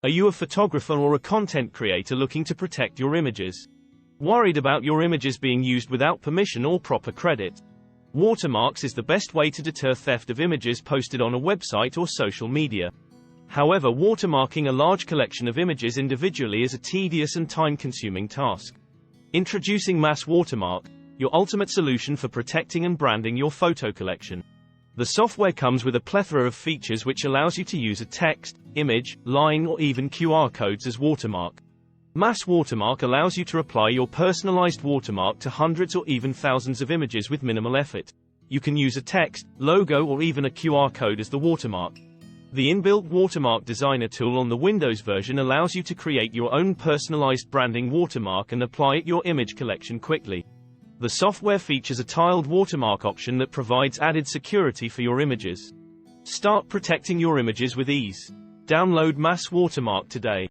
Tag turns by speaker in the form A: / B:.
A: Are you a photographer or a content creator looking to protect your images? Worried about your images being used without permission or proper credit? Watermarks is the best way to deter theft of images posted on a website or social media. However, watermarking a large collection of images individually is a tedious and time-consuming task. Introducing Mass Watermark, your ultimate solution for protecting and branding your photo collection. The software comes with a plethora of features which allows you to use a text, image, line or even QR codes as watermark. Mass Watermark allows you to apply your personalized watermark to hundreds or even thousands of images with minimal effort. You can use a text, logo or even a QR code as the watermark. The inbuilt Watermark Designer tool on the Windows version allows you to create your own personalized branding watermark and apply it to your image collection quickly. The software features a tiled watermark option that provides added security for your images. Start protecting your images with ease. Download Mass Watermark today.